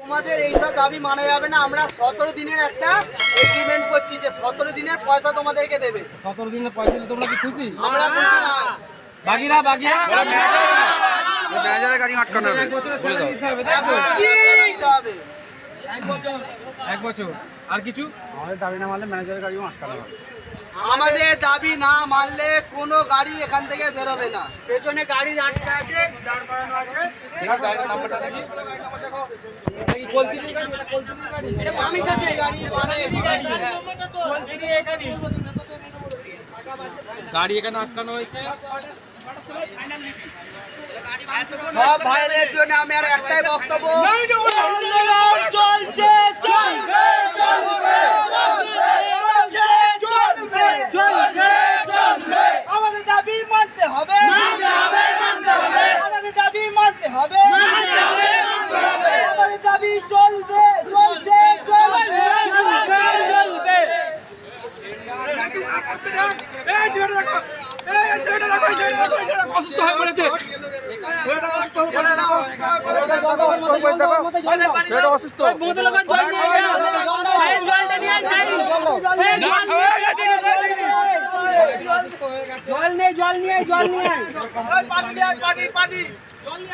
তোমাদের এইসব দাবি মানা যাবে না। আমরা 17 দিনের একটা এগ্রিমেন্ট করছি যে 17 দিনের পয়সা তোমাদেরকে দেবে। 17 দিনের পয়সা দিলে তোমরা কি খুশি? আমরা খুশি না। বাকিরা ম্যানেজারের গাড়ি আটকানো হবে। এক বছরের স্যালারি দিতে হবে। এক বছর। আর কিছু? আমাদের দাবি না মানলে ম্যানেজারের গাড়িও আটকানো হবে। আমাদের দাবি না মানলে কোনো গাড়ি এখান থেকে বেরোবে না। পেছনে গাড়ি আটকে আছে, দাঁড় করানো আছে। দেখি গাড়ির নাম্বারটা দেখি। এটা কি কলতির গাড়ি? এটা কলতির গাড়ি? এটা মামি চাচি গাড়ি, গাড়ি এখানে আটকানো হয়েছে। সব ভাইদের জন্য আমি আর একটাই বক্তব্য, চলছে, চলবে, চলবে, চলবে, চলবে, চলবে। আমাদের দাবি মানতে হবে, আমাদের দাবি মানতে হবে, আমাদের দাবি চলবে, চলছে, চলবে, চলবে। অসুস্থ হয়ে পড়েছে। অসুস্থ। জল নেই, জল নিয়ে, জল নিয়ে। পানি নিয়ে আয়, পানি পানি জল